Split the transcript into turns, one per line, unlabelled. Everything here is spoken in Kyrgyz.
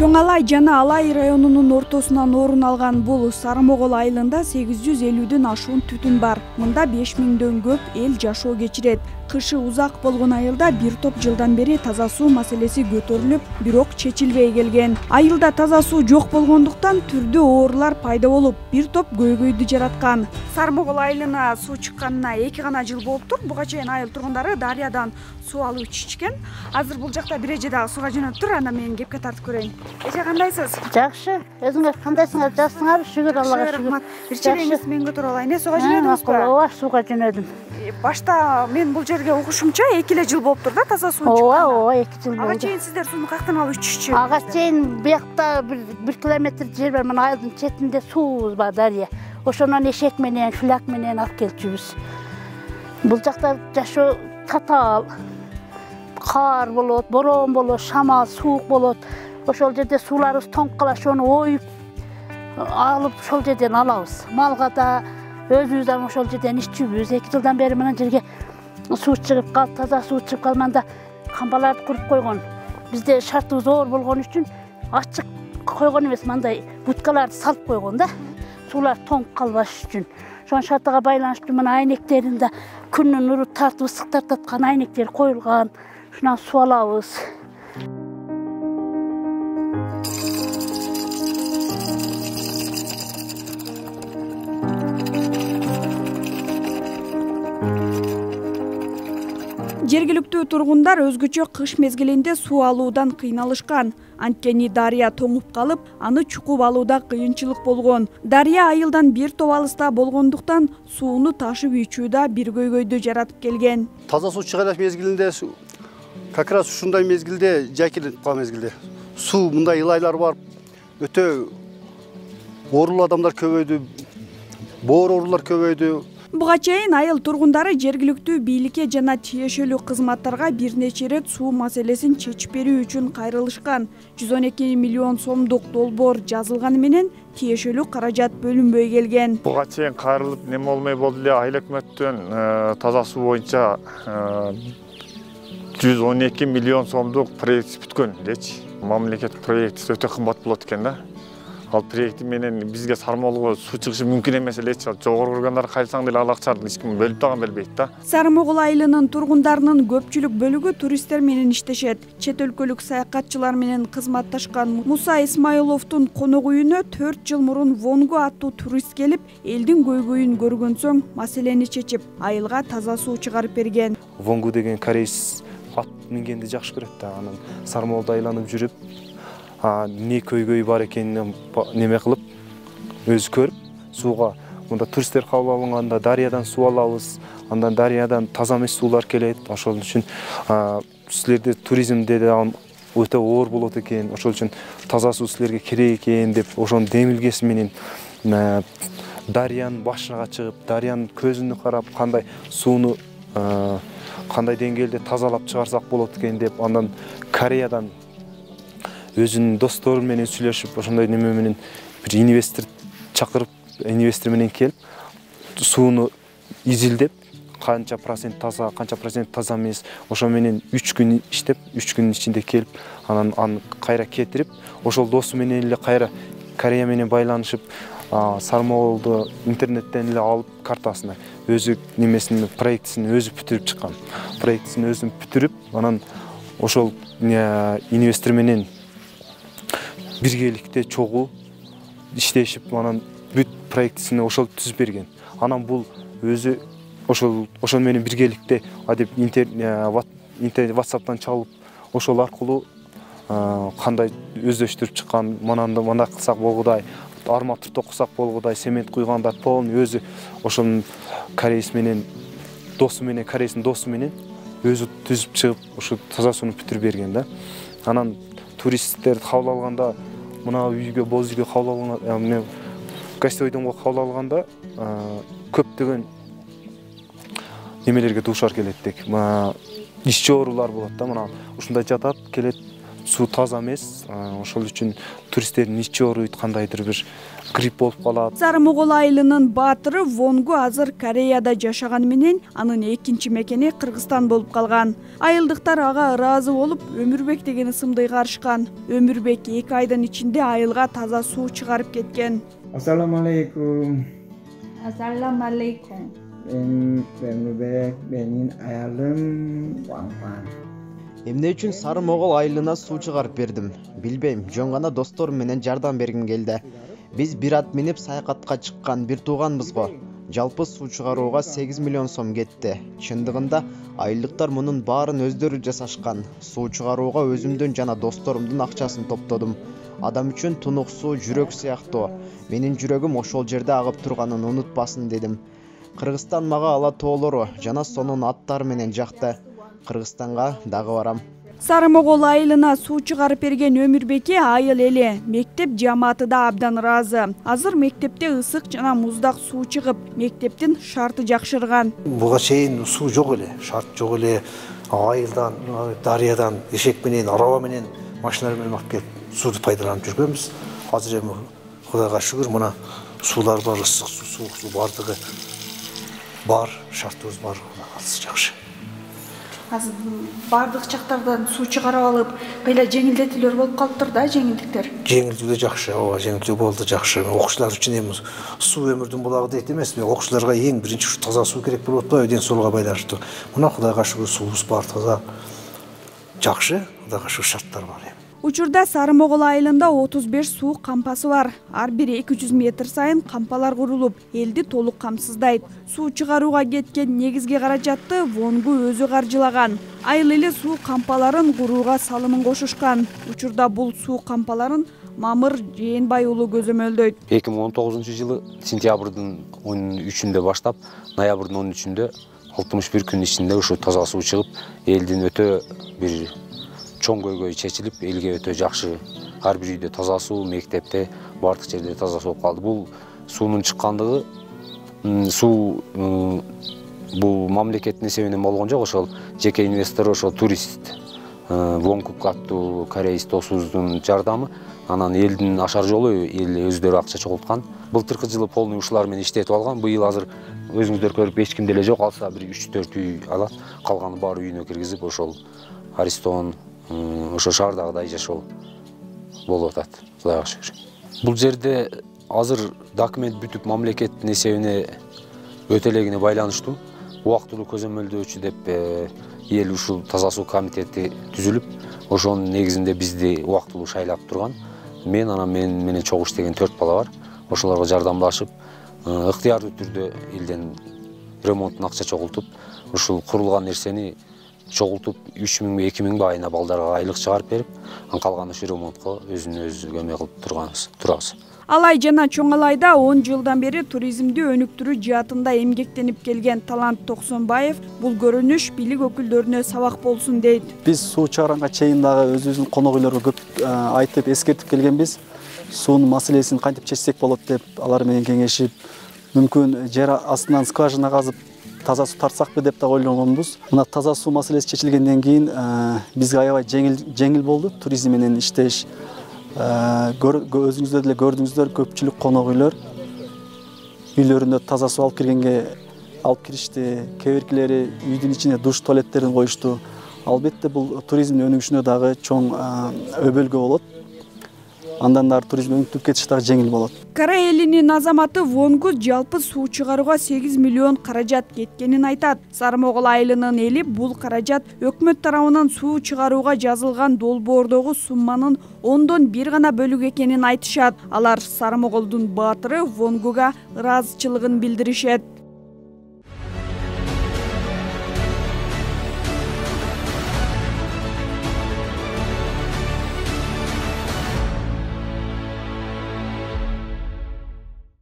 Чоң Алай жана Алай районунун ортосунан орун алган бул Сарымогол айылында 850дөн ашуун түтүн бар. Мында 5000дөн көп эл жашоо кечирет. Кышы узак болгон айылда бир топ жылдан бери таза суу маселеси көтөрүлүп, бирок чечилбей келген. Айылда таза суу жок болгондуктан түрдүү оорулар пайда болуп, бир топ көйгөйдү жараткан. Сарымогол айылына суу чыкканына 2 гана жыл болуптур. Буга чейин айыл тургундары дарыядан суу алып ичишкен. Азыр бул жакта бир эже дагы сууга жөнөп тур, анда мен кепке тартып көрөйүн. Эже кандайсыз?
Жакшы. Өзүңөр кандайсыңар? Жакшысыңарбы? Шүгүр Аллага шүгүр.
Бир челеңиз мен көтөрүп алайын. Сууга жөнөдүңүзбү?
Ооба, сууга жөнөдүм.
Башта мен бул жерге угушумча 2 жыл болуптур да таза суу чыккан.
Ооба, 2 жыл болду.
Ага чейин сиздер сууну каяктан алып иччүчү?
Ага чейин биякта 1 километр жер бар. Мына айылдын четинде суубуз бар, дарыя. Ошонун эшек менен, фляк менен алып келчүбүз. Бул жакта жашоо татаал. Кар болот, борон болот, шамал, суук болот. Ошол жерде сууларыбыз тоңуп калат, ошону оюп алып ошол жерден алабыз. Малга да өзүбүз да ошол жерден иччүбүз. 2 жылдан бери мына жерге суу чыгып калып, таза суу чыгып калганда камбаларды куруп койгон. Бизде шартыбыз оор болгон үчүн ачык койгон эмес, мындай буткаларды салып койгон да. Суулар тоңуп калбаш үчүн. Ошон шартыга байланыштуу мына айнектеринде күндүн нуру тартып, ысык тартаткан айнектер коюлган. Шунан суу алабыз.
Жергиликтүү тургундар өзгөчө кыш мезгилинде суу алуудан кыйналышкан. Анткени дарыя тоңуп калып, аны чукуп алууда кыйынчылык болгон. Дарыя айылдан бир топ алыста болгондуктан сууну ташып ичүүдө бир көйгөйдү жаратып келген.
Таза суу чыгараш мезгилинде как раз ушундай мезгилде жайкеленип калган мезгилде суу мындай ылайлар бар, өтө оорулуу адамдар көбөйдү, боор оорулар көбөйдү.
Буга чейин айыл тургундары жергиликтүү бийликке жана тиешелүү кызматтарга бир нече ирет суу маселесин чечип берүү үчүн кайрылышкан. 112 миллион сомдук долбоор жазылганы менен тиешелүү каражат бөлүнбөй келген.
Буга чейин кайрылып неме болмой болду эле. Айыл өкмөттөн таза суу боюнча 112 миллион сомдук проект бүткөн элечи. Мамлекет проекти өтө кымбат болот экен да. Ал проекти менен бизге Сарымоголго суу чыгышы мүмкүн эмес элечи. Жогору көргөндөр кайсаң деле ал акчаны эч ким бөлүп таган бербейт да.
Сарымогол айылынын тургундарынын көпчүлүк бөлүгү туристтер менен иштешет. Чет өлкөлүк саякатчылар менен кызматташкан Муса Исмаиловдун конок үйүнө 4 жыл мурун Вонгу аттуу турист келип, элдин көйгөйүн көргөн соң маселени чечип, айылга таза суу чыгарып берген.
Вонгу деген кореец ат мингенди жакшы көрөт да. Анан Сарымоголдо айланып жүрүп, не көйгөй бар экенин неме кылып, өзү көрүп, сууга мында туристтер кабыл алынганда дарыядан суу алабыз. Андан дарыядан таза эмес суулар келет. Ошол үчүн силерде туризмде да өтө оор болот экен. Ошол үчүн таза суу силерге керек экен деп, ошонун демилгеси менен дарыянын башына чыгып, дарыянын көзүнө карап, кандай сууну кандай деңгээлде тазалап чыгарсак болот экен деп, андан Кореядан өзүнүн достору менен сүйлөшүп, ошондой неме менен бир инвестор чакырып, инвестор менен келип, сууну изилдеп, канча процент таза, канча процент таза эмес, ошо менен 3 күн иштеп, 3 күнүн ичинде келип, анан аны кайра кетирип, ошол досу менен эле кайра Корея менен байланышып, Сарымоголду интернеттен эле алып картасына өзү немесин, проектисин өзү бүтүрүп чыккан. Проектисин өзү бүтүрүп, анан ошол инвестор менен биргеликте чогуу иштешип, анан бүт проектисин ошол түзүп берген. Анан бул өзү ошол менен биргеликте адеп WhatsApp'тан чалып, ошол аркылуу кандай өздөштүрүп чыккан, мындай кылсак болгудай, арматур токусак болгудай, цемент куйганда полный өзү ошонун кореец менен досу менен, кореецтин досу менен өзү түзүп чыгып, ошо таза сууну бүтүрүп берген да. Анан туристтер кабыл алганда, мына үйгө, боз үйгө кабыл алганда, гостевойдонго кабыл алганда көптөгөн немелерге дуушар келет дек. Иш оорулар болот да, мына ушундай жатат, келет, суу таза эмес. Ошол үчүн туристтердин ичи ооруйт, кандайдыр бир грипп болуп калат.
Сарымогол айылынын баатыры Вонгу азыр Кореяда жашаганы менен анын экинчи мекени Кыргызстан болуп калган. Айылдыктар ага ыраазы болуп, Өмүрбек деген ысымды ыйгарышкан. Өмүрбек 2 айдын ичинде айылга таза суу чыгарып кеткен.
Assalamu alaikum.
Assalamu alaikum.
Ben Өмүрбек, менин аялым Вангван.
Эмне үчүн Сарымогол айылына суу чыгарып бердим? Билбейм, жөн гана досторум менен жардам бергим келди. Биз бир ат минип саякатка чыккан бир тууганбыз го. Жалпы суу чыгарууга 8 миллион сом кетти. Чындыгында айылдыктар мунун баарын өздөрү жасашкан. Суу чыгарууга өзүмдүн жана досторумдун акчасын топтодум. Адам үчүн тунук суу жүрөк сыяктуу. Менин жүрөгүм ошол жерде агып турганын унутпасын дедим. Кыргызстан мага ала тоолору жана сонун аттары менен жакты. Кыргызстанга дагы барам.
Сарымогол айылына суу чыгарып берген Өмүрбекке айыл эли, мектеп жамааты да абдан ыраазы. Азыр мектепте ысык жана муздак суу чыгып, мектептин шарты жакшырган.
Буга чейин суу жок эле, шарт жок эле. Айылдан, дарыядан, эшек менен, араба менен, машина менен алып келип сууну пайдаланып жүргөнбүз. Азыр эми Кудайга шүгүр мына суулар бар, ысык суу, суук суу бардыгы бар, шартыбыз бар, азыр жакшы.
Азыр бардык жактардан суу чыгарып алып, кыйла жеңилдетүүлөр болуп калыптыр да, жеңилдиктер.
Жеңилдүү жакшы, ооба, жеңилдүү болду жакшы. Окуучулар үчүн эми суу өмүрдүн булагы дейт эмес, окуучуларга эң биринчи ушу таза суу керек болуп атпайбы, ден соолукка байланыштуу. Мына Кудайга шүгүр суубуз бар, таза. Жакшы, Кудайга шүгүр шарттар бар.
Учурда Сарымогол айылында 35 суу кампасы бар. Ар бири 200 метр сайын кампалар курулуп, элди толук камсыздайт. Суу чыгарууга кеткен негизги каражатты Вонгу өзү каржылаган. Айыл эли суу кампаларын курууга салымын кошушкан. Учурда бул суу кампаларын Мамыр Жээнбай уулу көзөмөлдөйт.
2019 сентябрдын 13-үндө баштап, ноябрдын 13-үндө 61 күн ичинде ушу таза суу чыгып, элдин өтө бир чоң көйгөй чечилип, элге өтө жакшы. Ар бир үйдө таза суу, мектепте, бардык жерде таза суу калды. Бул суунун чыккандыгы суу бул мамлекеттин эсебинен болгон жок, ошол жеке инвестор, ошол турист Вонгук аттуу кореец досубуздун жардамы. Анан элдин ашар жолу эл өздөрү акча чогулткан. Былтыркы жылы полный ушулар менен иштетип алган. Быйыл азыр өзүңүздөр көрүп эч ким деле жок, алса бир 3-4 үй алат. Калганы баары үйүнө киргизип, ошол Аристон, ошо шаардагыдай жашоо болуп атат. Кудайга шүгүр. Бул жерде азыр документ бүтүп мамлекеттин эсебине өтөлегине байланыштуу убактылуу көзөмөлдөөчү деп эл ушул таза суу комитети түзүлүп, ошонун негизинде бизди убактылуу шайлап турган. Мен анан менен чогуу иштеген 4 бала бар. Ошолорго жардамдашып, ыктыярдуу түрдө элден ремонттун акча чогултуп, ушул курулган нерсени чогултуп 3000-2000 айына балдарга айлык чыгарып берип, калган ушу ремонтко өзүнө-өзү көмөк кылып турабыз.
Алай жана Чоңалайда 10 жылдан бери туризмди өнүктүрүү жаатында эмгектенип келген Талант Токсонбаев бул көрүнүш бийлик өкүлдөрүнө сабак болсун дейт.
Биз суу чыгаранга чейин дагы өзүбүздүн конок үйлөргө көп айтып эскертип келгенбиз. Суунун маселесин кантип чечсек болот деп алар менен кеңешип, мүмкүн жер астынан скважина казып таза суу тартсакпы деп да ойлогонбуз. Мына таза суу маселеси чечилгенден кийин бизге аябай жеңил болду туризм менен иштеш. Өзүңүздөр деле көрдүңүздөр, көпчүлүк конок үйлөрүндө таза суу алып киришти, кеберкилери үйдүн ичине душ, туалеттерин коюшту. Албетте бул туризмдин өнүгүшүнө дагы чоң өбөлгө болот. Андан да туризм өнүктүп кетиш дагы жеңил болот.
Корея элинин азаматы Вонгу жалпы суу чыгарууга 8 миллион каражат кеткенин айтат. Сарымогол айылынын эли бул каражат өкмөт тарабынан суу чыгарууга жазылган долбоордогу сумманын 10-1 гана бөлүгү экенин айтышат. Алар Сарымоголдун баатыры Вонгуга ыраазычылыгын билдиришет.